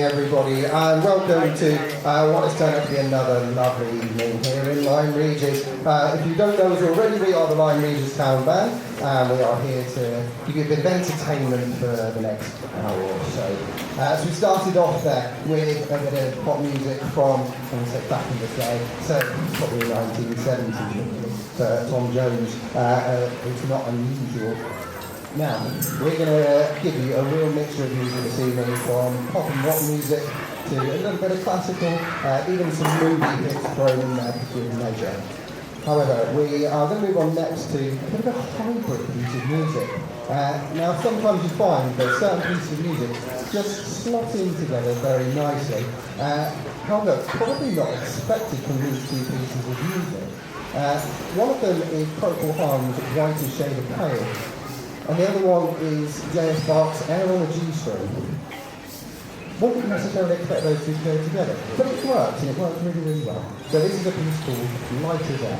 everybody, and welcome to what has turned out to be another lovely evening here in Lyme Regis. If you don't know us already, we are the Lyme Regis Town Band, and we are here to give you a bit of entertainment for the next hour or so. So we started off there with a bit of pop music from, I'm going to say back in the day, so probably 1970s for Tom Jones. It's not unusual. Now, we're going to give you a real mixture of music this evening, from pop and rock music to a little bit of classical, even some movie hits thrown in there for good measure. However, we are going to move on next to a bit of a hybrid piece of music. Now, sometimes you find that certain pieces of music just slot in together very nicely. However, probably not expected from these two pieces of music. One of them is Procol Harum's Whiter Shade of Pale, and the other one is J.S. Bach's Air on a G-string. Wouldn't necessarily expect those two to go together, but it works, and it works really, really well. So this is a piece called Light as Air.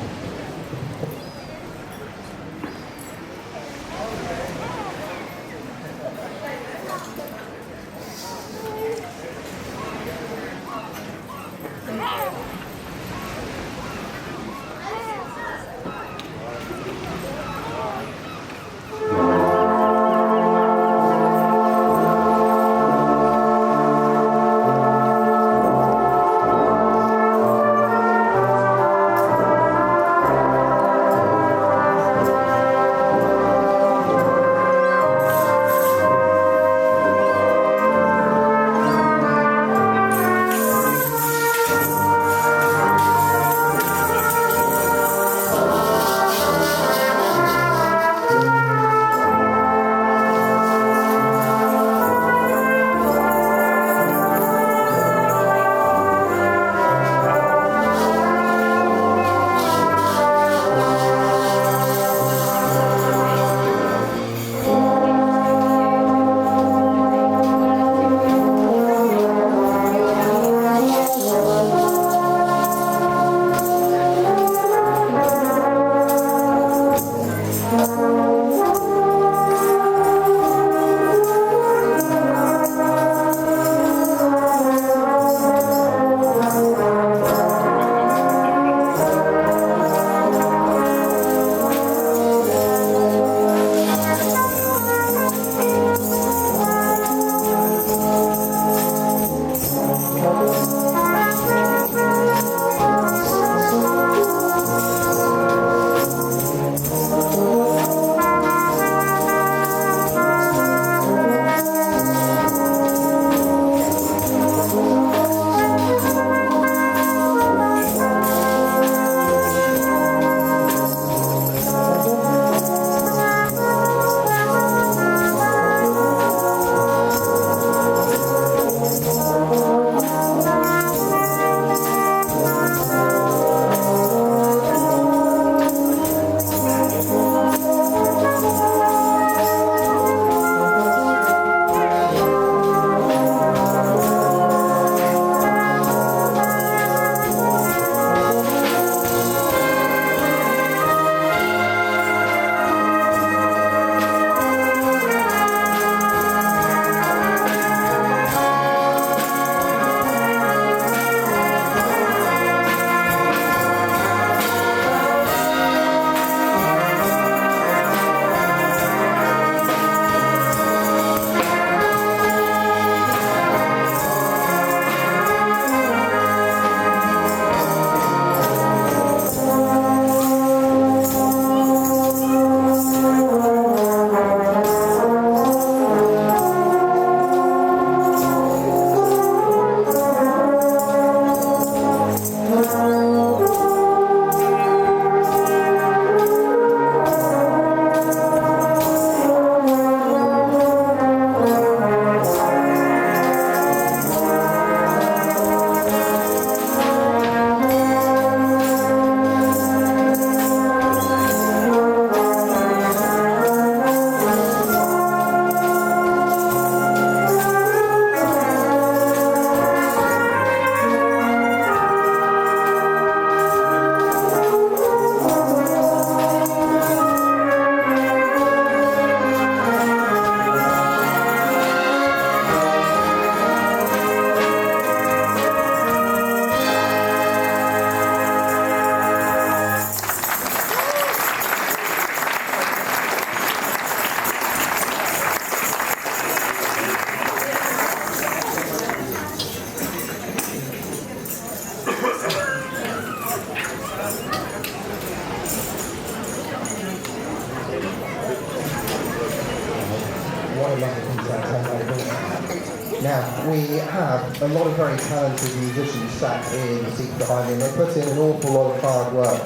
we have a lot of very talented musicians sat in the seats behind me, and they put in an awful lot of hard work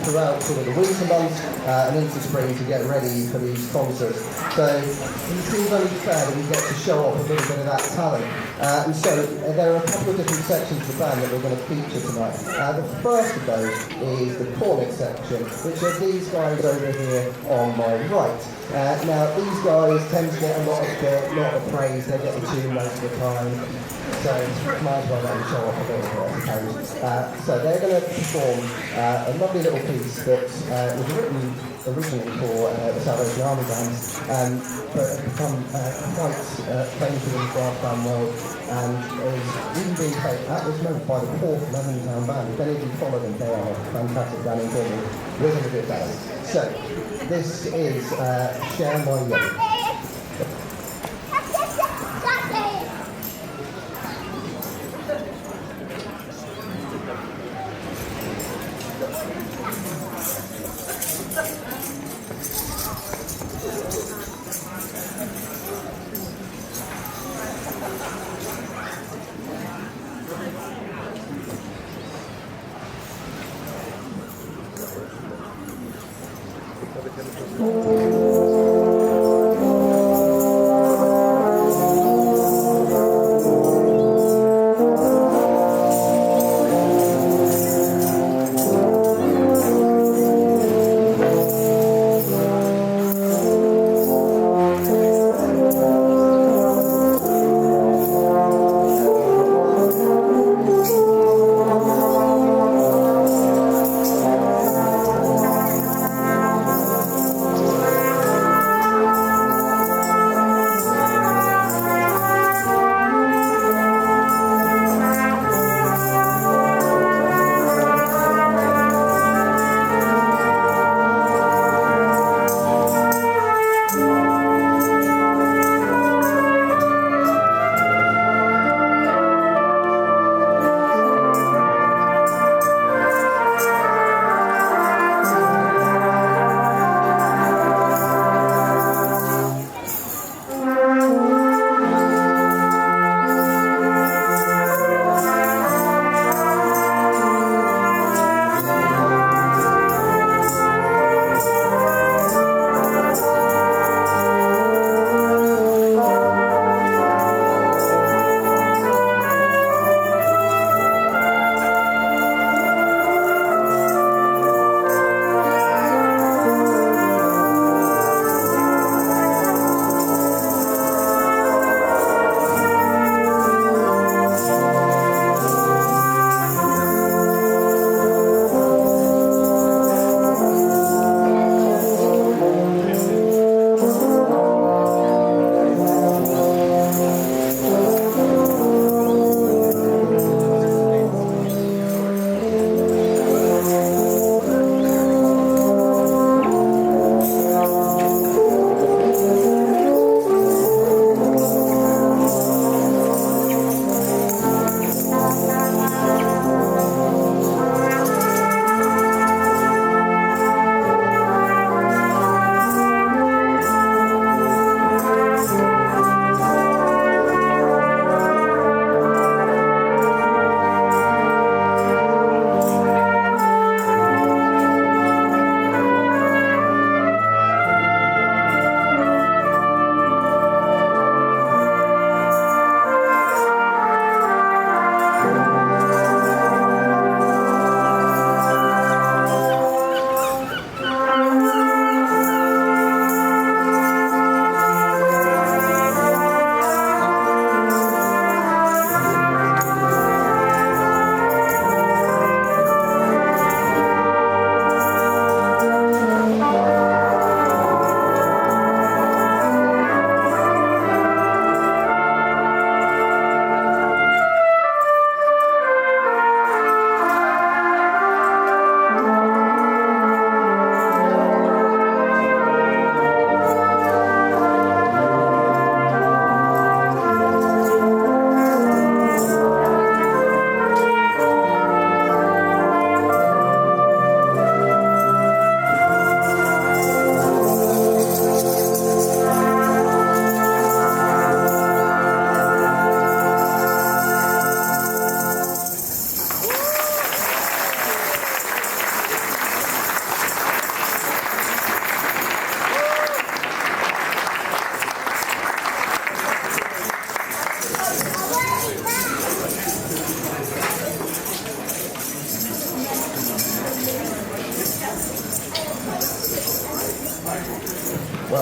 throughout sort of the winter months and into spring to get ready for these concerts. So it seems only fair that we get to show off a little bit of that talent. And so there are a couple of different sections of the band that we're going to feature tonight. The first of those is the cornet section, which are these guys over here on my right. Now these guys tend to get a lot of praise. They get the tune most of the time, so might as well let them show off a little bit, I suppose. So they're going to perform a lovely little piece that was written originally for the Salvation Army band, but has become quite famous in the brass band world, and is even being played at this moment by the fourth Lyme Town Band. If any of you follow them, they are a fantastic band in Cornwall, with a good band. So this is Share My Love.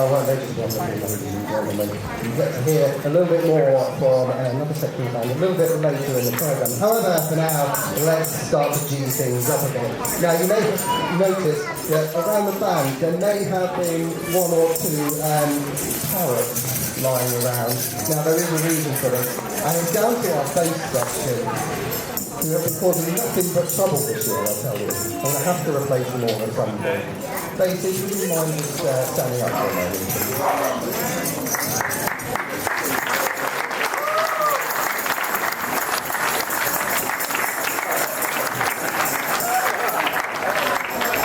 well, they just want ladies and gentlemen. You get to hear a little bit more from another section band a little bit later in the program. However, for now, let's start to G things up again. Now, you may have noticed that around the band there may have been one or two parrots lying around. Now, there is a reason for this. And it's down to our bass section, who have been causing nothing but trouble this year, I'll tell you. I'm going to have to replace them all at some point. Bassies, would you mind just standing up for a moment, please?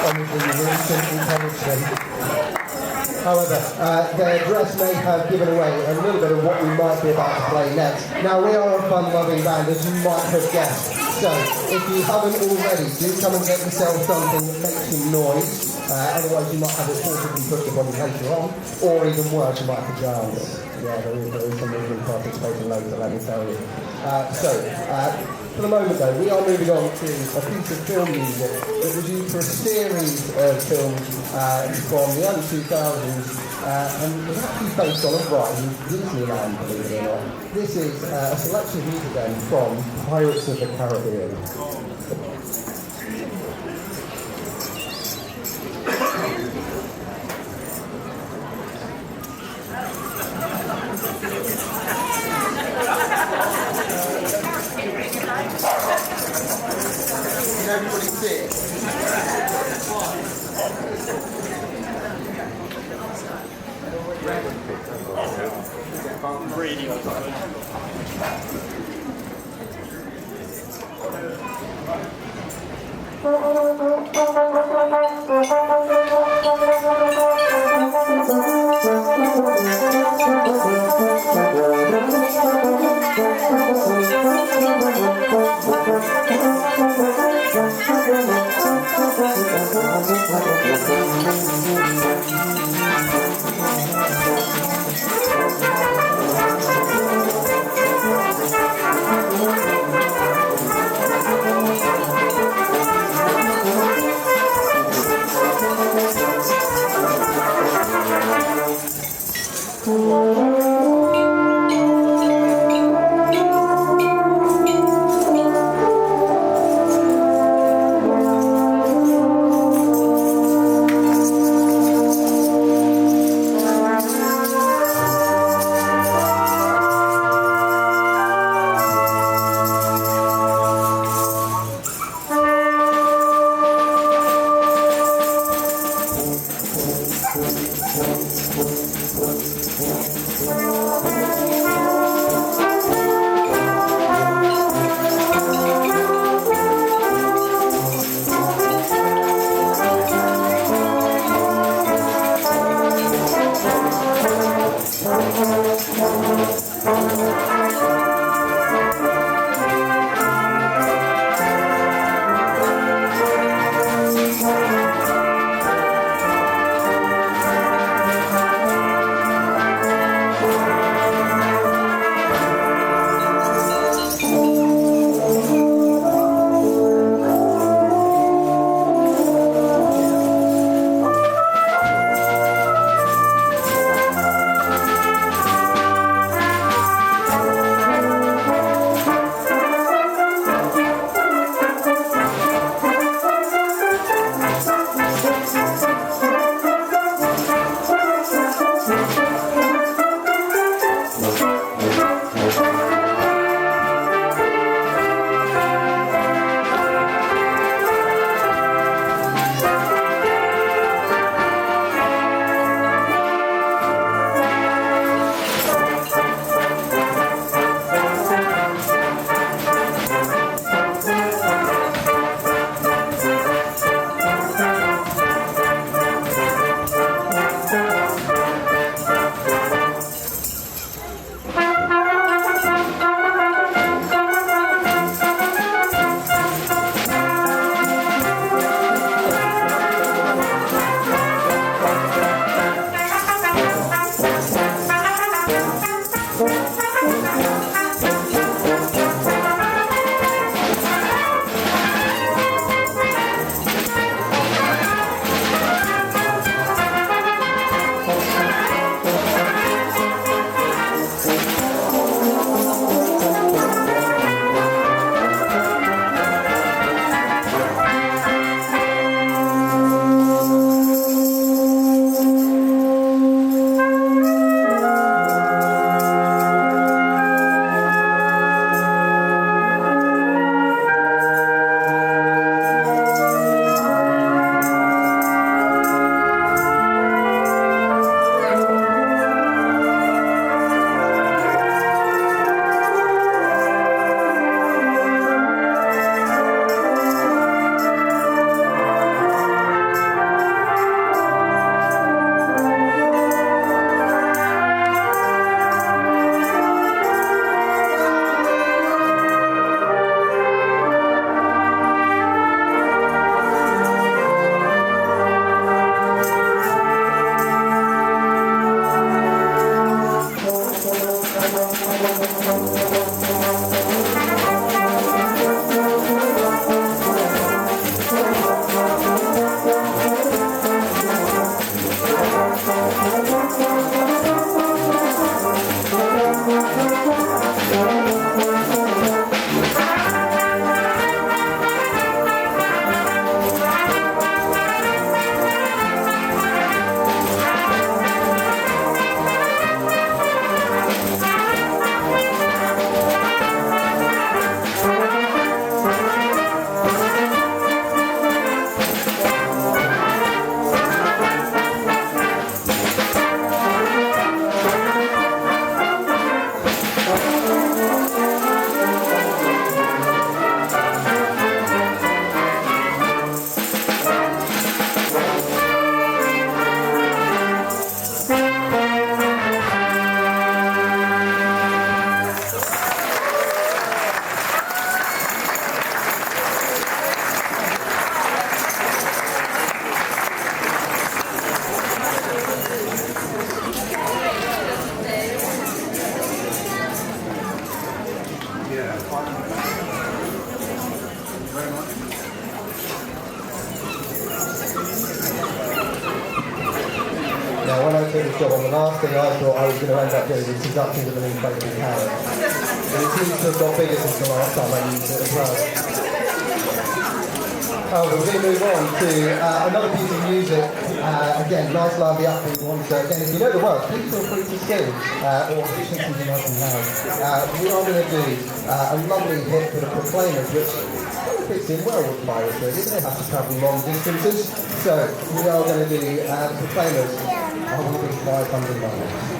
Obviously, you really shouldn't encourage them. However, their dress may have given away a little bit of what we might be about to play next. Now, we are a fun-loving band, as you might have guessed. So, if you haven't already, do come and get yourself something that makes some noise. Otherwise, you might have it forcibly pushed upon you later on. Or even worse, you might have pajamas. Yeah, there is some moving participating later, let me tell you. For the moment though, we are moving on to a piece of film music that was used for a series of films from the early 2000s and was actually based on a ride in Disneyland, believe it or not. This is a selection of music then from Pirates of the Caribbean. Everybody sit. Radio. job, and the last thing I thought I was going to end up doing was conducting with an inflatable carrot. And it seems to have got bigger since the last time I used it as well. Oh, we're going to move on to another piece of music. Again, nice, lively, upbeat one. So again, if you know the words, please feel free to sing, or sing something nice and loud. We are going to do a lovely hit for the Proclaimers, which fits in well with pirates, really. They have to travel long distances. So we are going to do the Proclaimers. I will be 500 miles.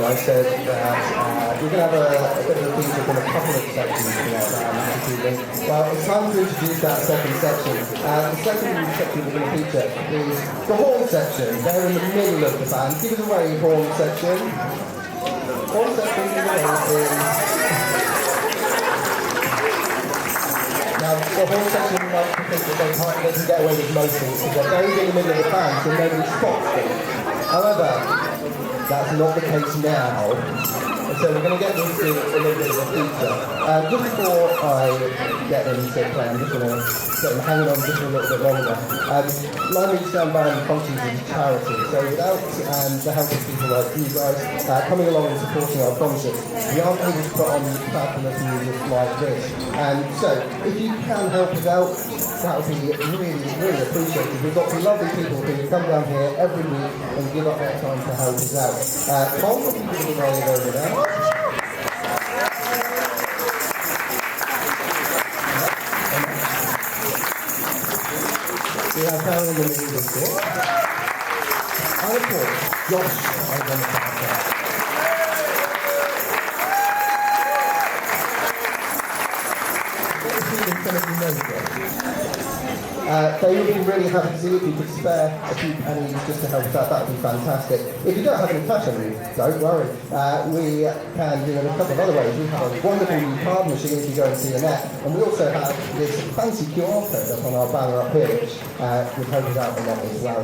I said that we're going to have a bit of a feature from a couple of sections throughout this evening. Well, it's time to introduce that second section. The second section we're going to feature is the horn section. They're in the middle of the band. Give us a wave, horn section. Horn section is... Now, the horn section might think that they can get away with most things because they're buried in the middle of the band, so nobody spots them. However, that's not the case now. And so we're going to get into a little bit of a feature. Just before I get them to play, I'm just going to get them hanging on just a little bit longer. Lyme Regis Town Band functions as a charity, so without the help of people like you guys coming along and supporting our concerts, we aren't able to put on fabulous music like this. And so, if you can help us out, that would be really, really appreciated. We've got some lovely people who come down here every week and give up their time to help us out. Tom, what are you doing over there? We have Karen in the middle of this. And of course, Josh, I'm going to talk about. They would be really happy to see if you could spare a few pennies just to help us out. That would be fantastic. If you don't have any cash on you, don't worry. We can do it in a couple of other ways. We have a wonderful new card machine if you go and see a net, and we also have this fancy QR code up on our banner up here, which would help us out a lot as well.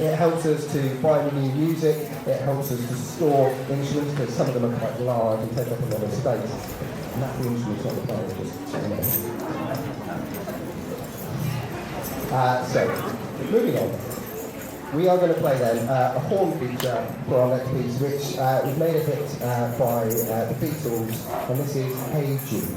It helps us to buy new music. It helps us to store instruments because some of them are quite large and take up a lot of space. And that's the instruments on the player, just so, moving on, we are going to play then a horn feature for our next piece, which was made a hit by the Beatles, and this is Hey Jude.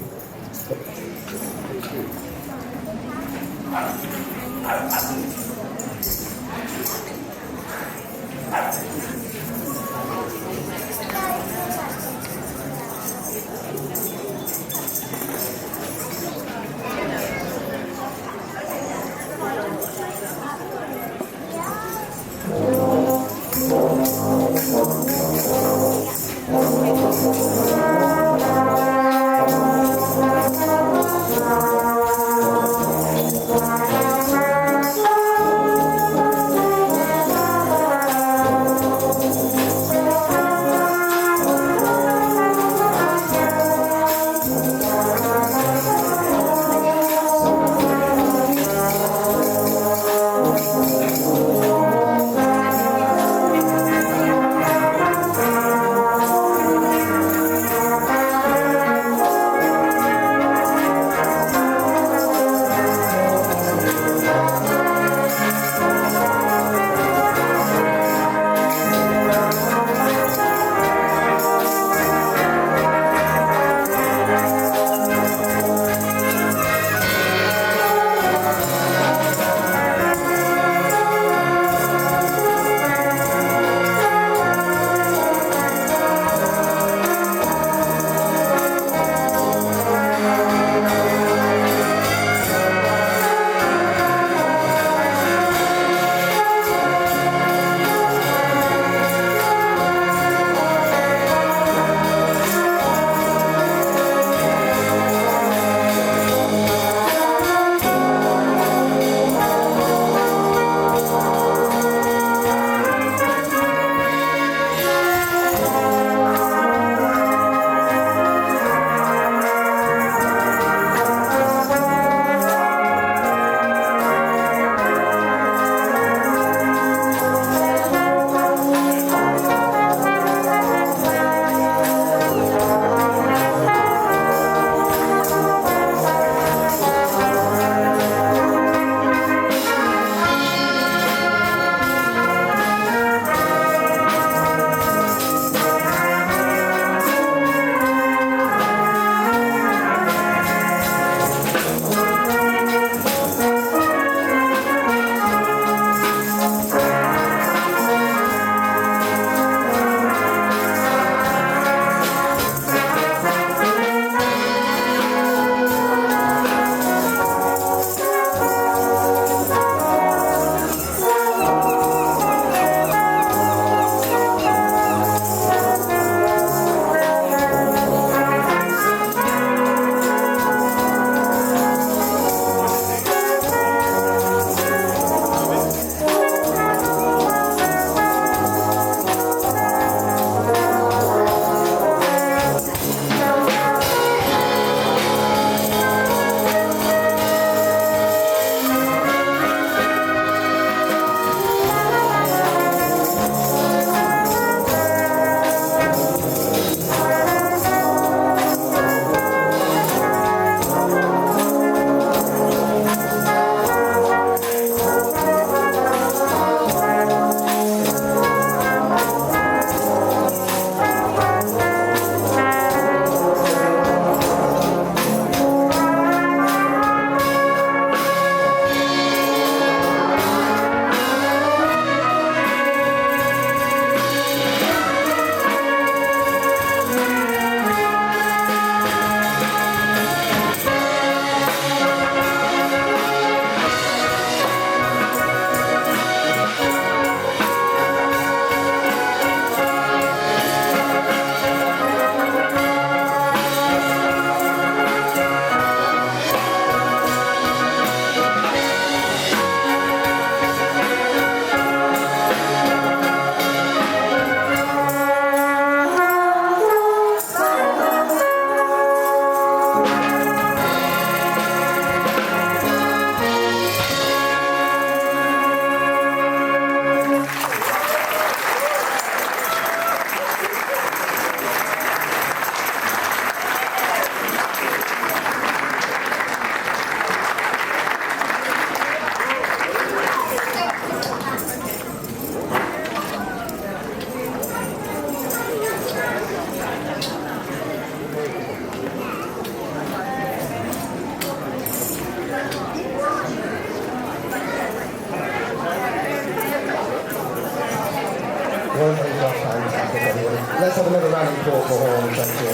support for horns, thank you.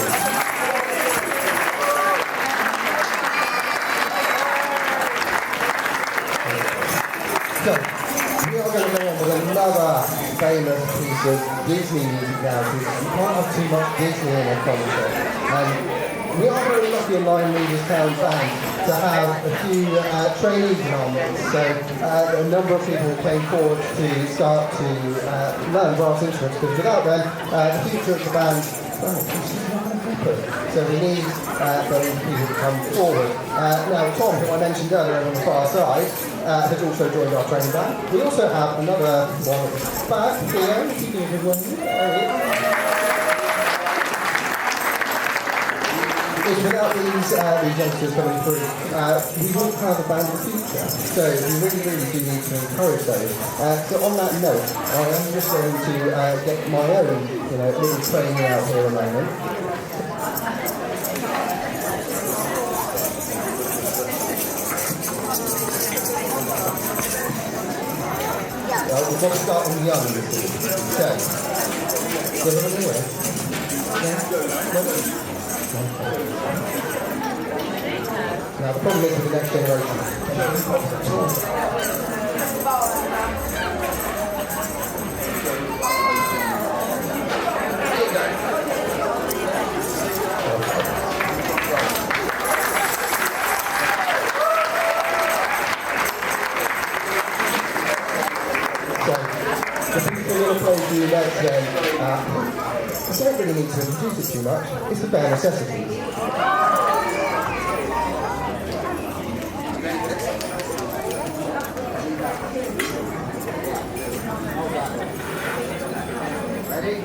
So, we are going to go on with another famous piece of Disney music now, because you can't have too much Disney in a concert. And we are very lucky in Lyme Regis Town Band to have a few trainees in our midst. So, a number of people came forward to start to learn brass instruments, because without them, the future of the band, so we need those people to come forward. Now, Tom, who I mentioned earlier on the far side, has also joined our training band. We also have another one at the back here. If you can give one. Without these youngsters coming through, we won't have a band in the future. So we really do need to encourage those. So on that note, I am just going to get my own, little training out here a moment. We've got to start them young, you see. Okay. Give them away. Yeah. Now the problem is with the next generation. The piece we're going to play for you next then, I don't really need to introduce it too much, it's the bare necessities. Ready?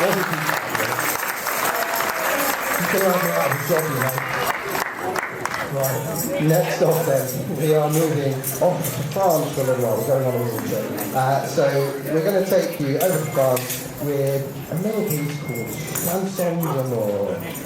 You can have me out of a job, you know. Right, next off then, we are moving off to France for a little while. We're going on a little trip. So we're going to take you over to France with a little piece called Chanson d'Amour.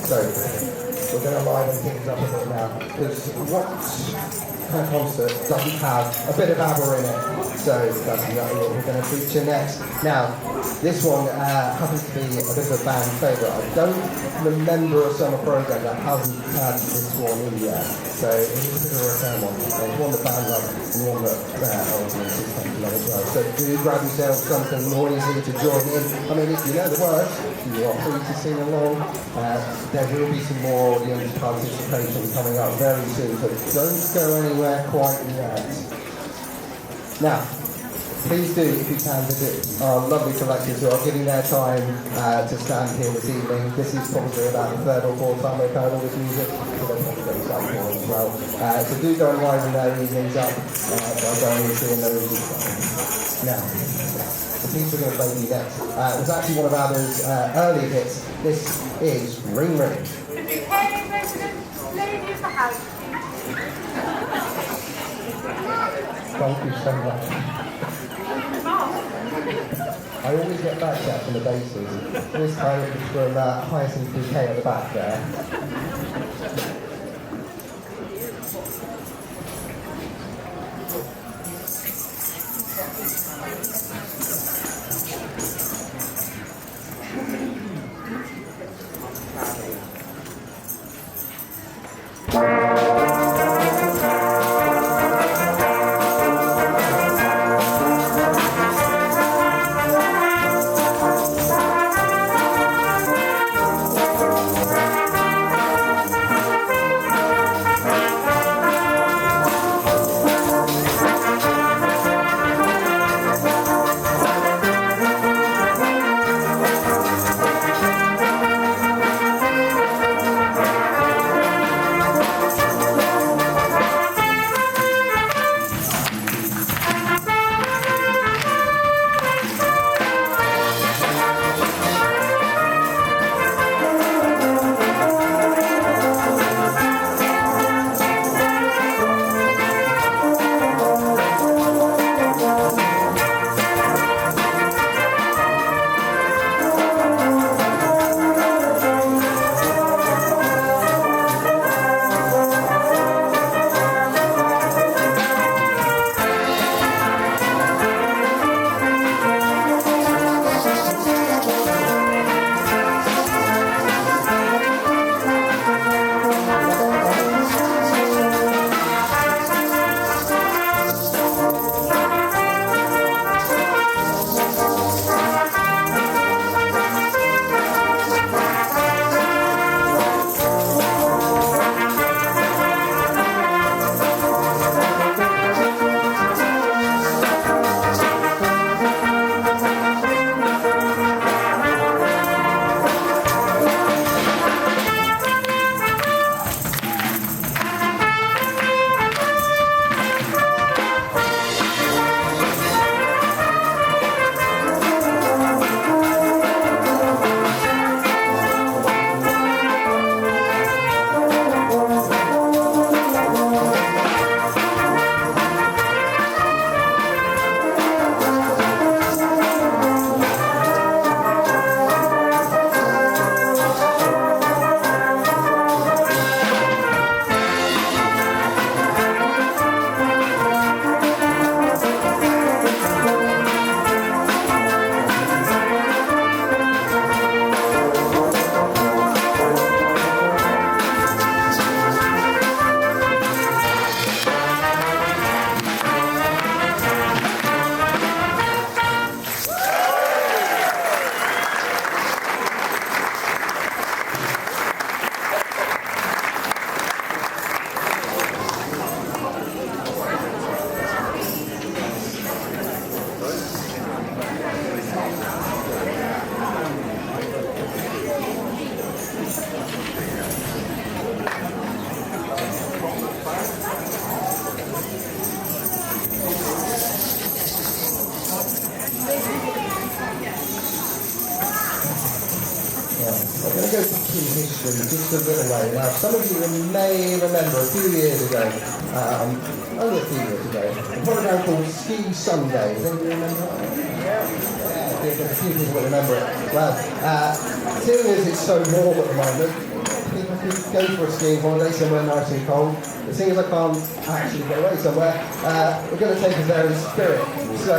So, we're going to liven things up a bit now, because what kind of concert doesn't have a bit of ABBA in it? So that's exactly what we're going to feature next. Now, this one happens to be a bit of a band favourite. I don't remember a summer programme that hasn't had this one in yet. So it is a bit of a return one. It's one that band love and one that audiences tend to love as well. So do grab yourself something noisy to join in. I mean, if you know the words, you are free to sing along. There will be some more audience participation coming up very soon, so don't go anywhere quite yet. Now, please do, if you can, visit our lovely collectors who are giving their time to stand here this evening. This is probably about the third or fourth time they've heard all this music, so they want to go to as well. So do go and liven their evenings up by going and seeing those as well. Now, the piece we're going to play you next was actually one of ABBA's early hits. This is Ring Ring. Hey, resident, lady of the house. Thank you so much. I always get back that from the basses. This time it was from Hyacinth Bouquet at the back there. I'm going to go back in history just a little way. Now, some of you may remember a few years ago, only a few years ago, a program called Ski Sunday. Does anybody remember that? Yeah, there's a few people that remember it. Well, seeing as it's so warm at the moment, people could go for a skiing holiday somewhere nice and cold. But seeing as I can't actually get away somewhere, we're going to take us there in spirit. So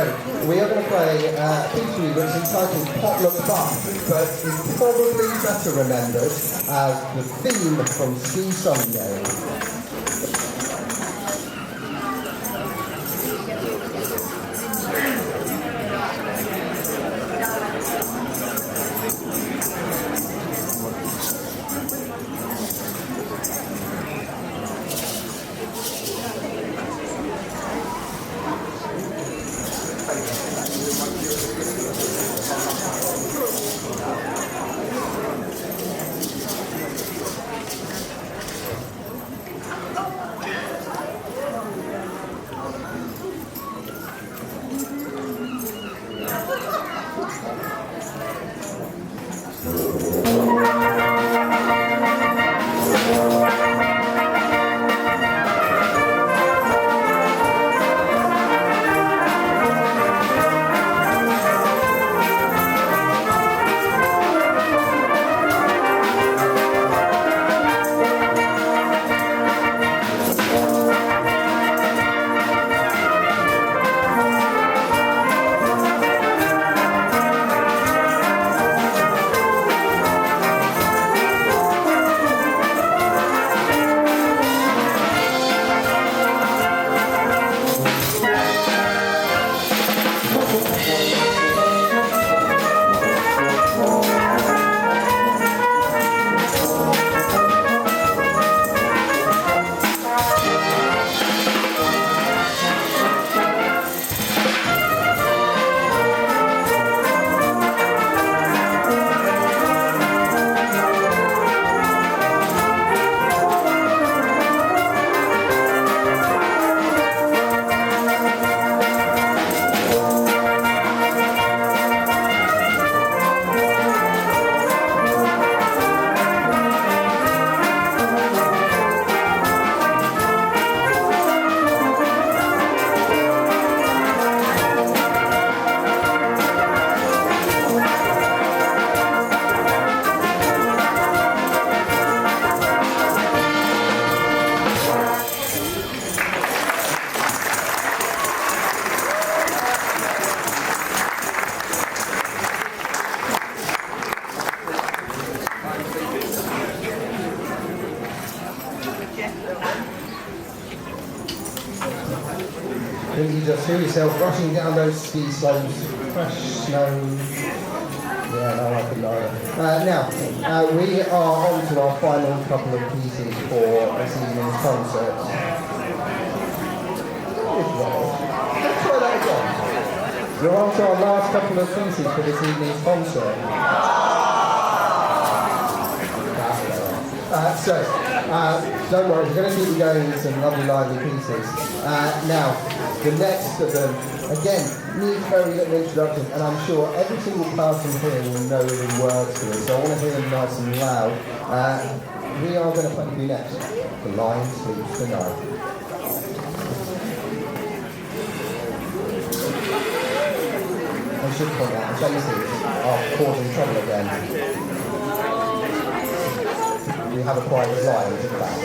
we are going to play a piece for you that's entitled Potluck Buff, but is probably better remembered as the theme from Ski Sunday. You just feel yourself rushing down those ski slopes, fresh snow. Yeah, no, I can now, we are on to our final couple of pieces for this evening's concert. Let's try that again. We're on to our last couple of pieces for this evening's concert. Don't worry, we're going to keep you going with some lovely lively pieces. Now, the next of them, again, needs very little introduction, and I'm sure every single person here will know the words to it, so I want to hear them nice and loud. We are going to play for you next, The Lion Sleeps Tonight. I should point out, faces are causing trouble again. We have a private lion at the back.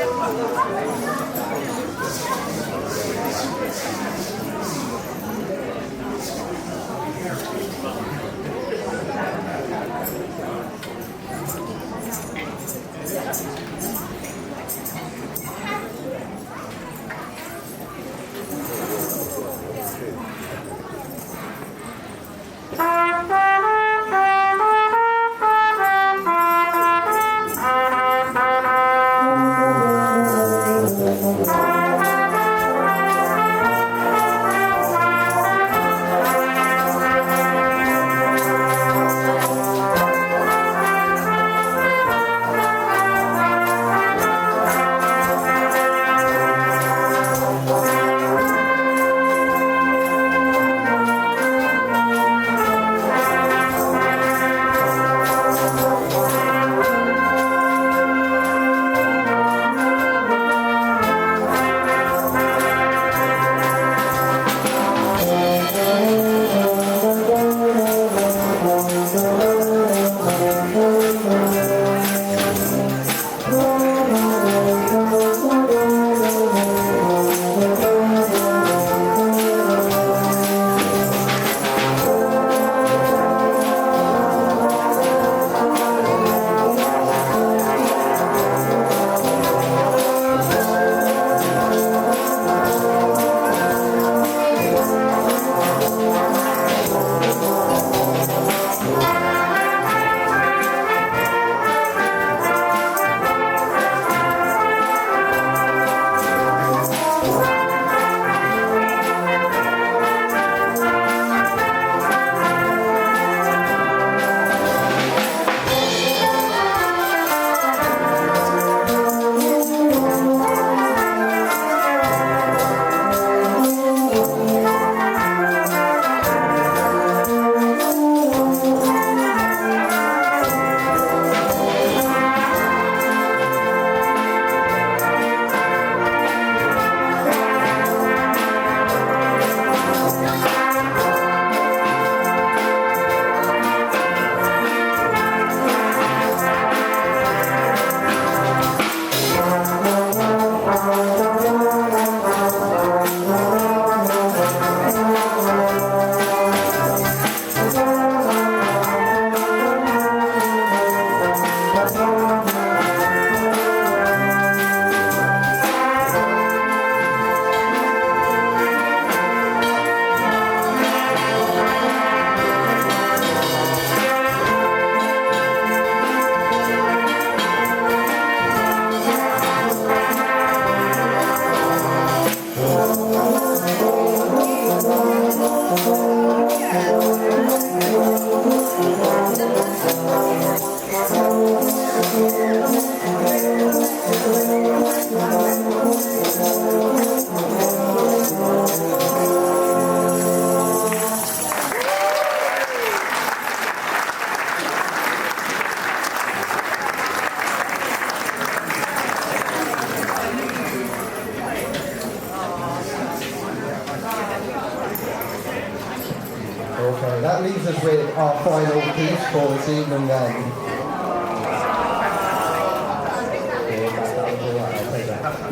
leaves us with our final piece for this evening then.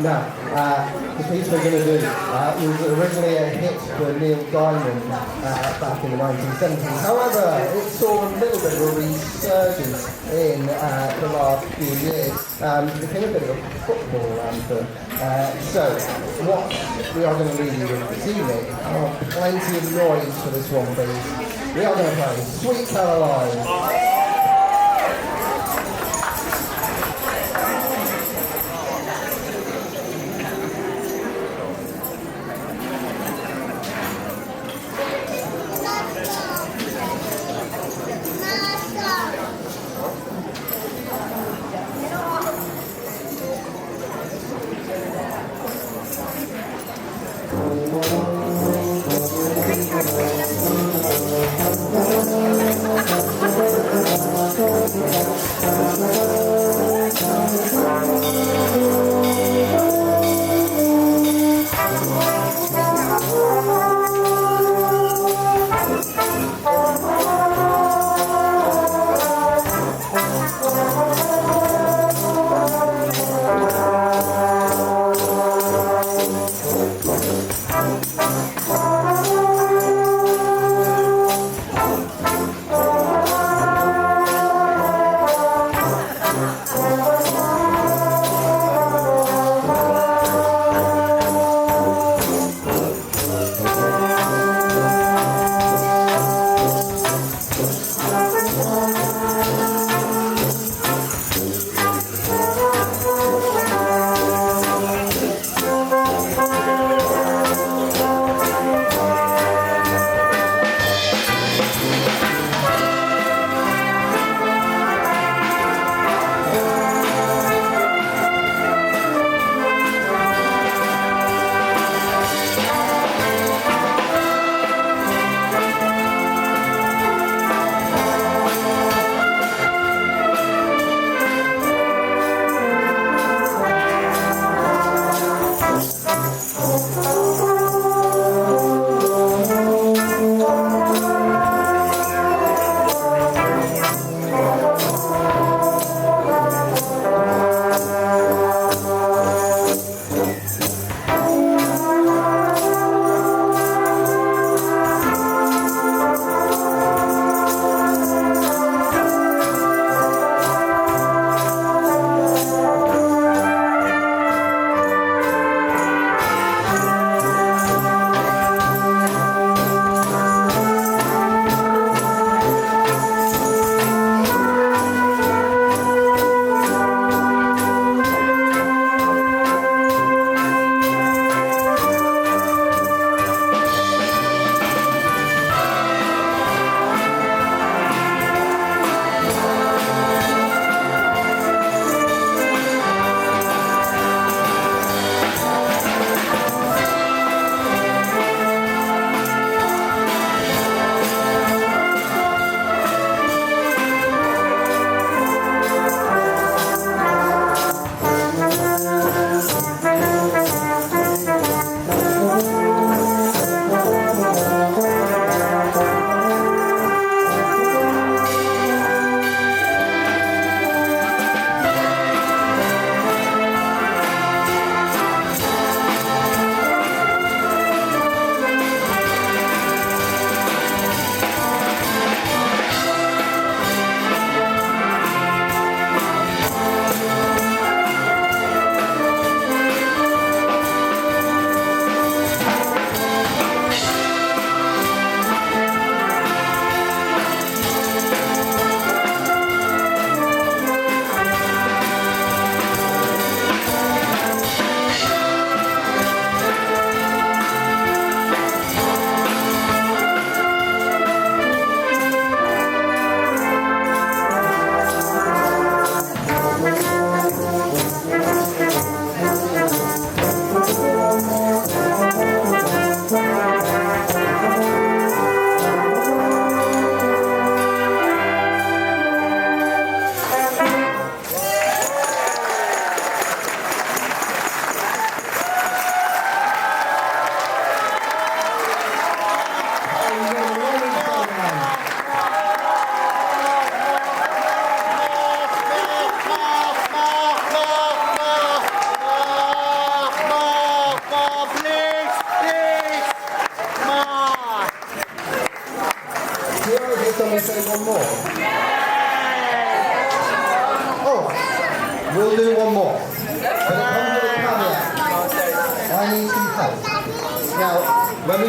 Now, the piece we're going to do was originally a hit for Neil Diamond back in the 1970s. However, it saw a little bit of a resurgence in the last few years. It became a bit of a football anthem. So, what we are going to leave you with this evening, plenty of noise for this one, please. We are going to play Sweet Caroline.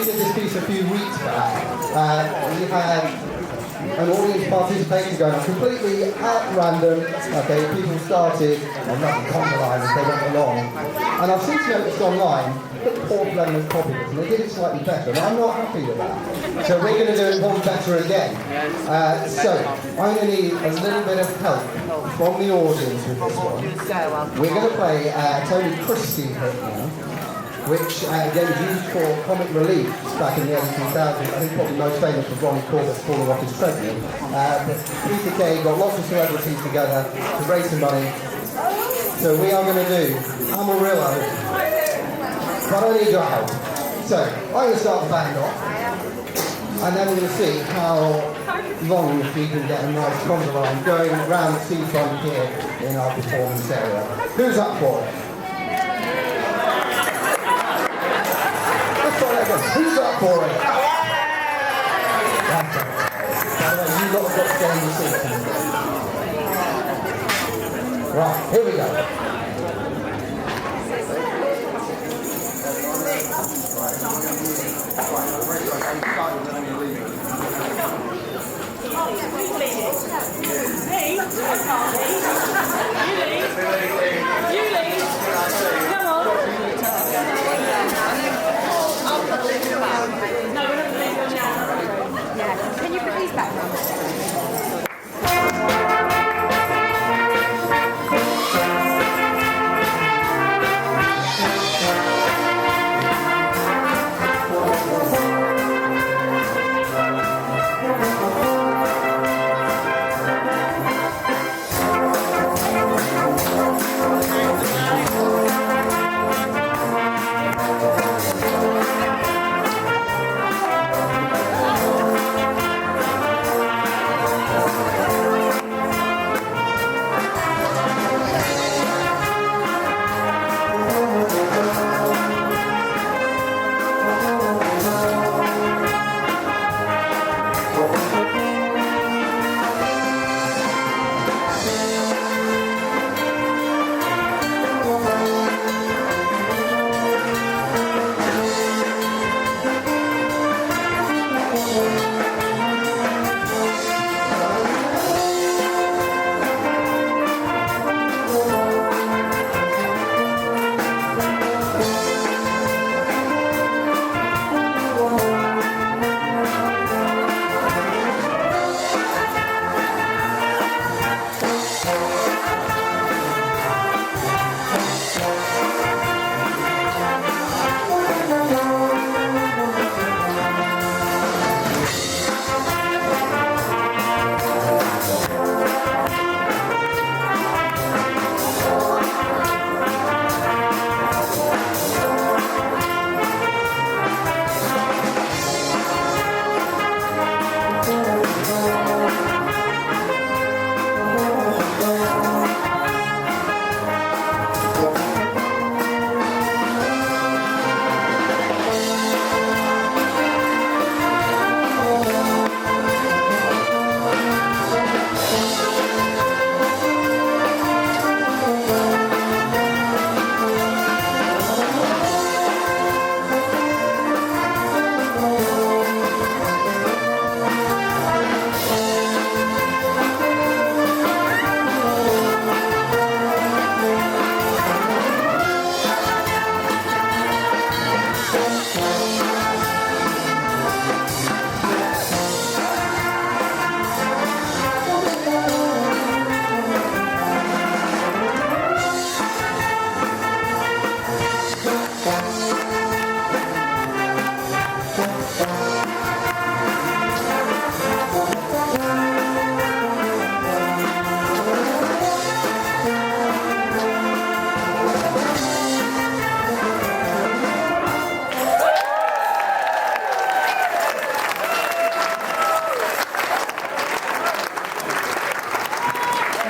did this piece a few weeks back. We had an audience participation going on completely at random. Okay, people started, well, not conga line as they went along. And I've since noticed online that Portland has copied it, and they did it slightly better, and I'm not happy with that. So we're going to do it one better again. So I'm going to need a little bit of help from the audience with this one. We're going to play Tony Christie hit now, which again is used for comic relief back in the early 2000s. I think probably most famous was Ronnie Corbett's falling off his treadmill. But Peter Kay got lots of celebrities together to raise some money. So we are going to do Amarillo, but I need your help. So I'm going to start the band off, and then we're going to see how long we can get a nice conga line going around the seafront here in our performance area. Who's up for it? Who's up for it? By the way, you lot have got to get in the seat. Right, here we go. You leave. Come on. No, we're not leaving now. Yeah. Can you put these back now?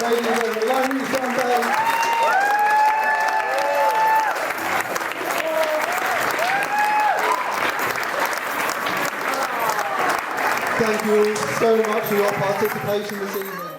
ladies and the Lyme Regis Town Band. Thank you so much for your participation this evening.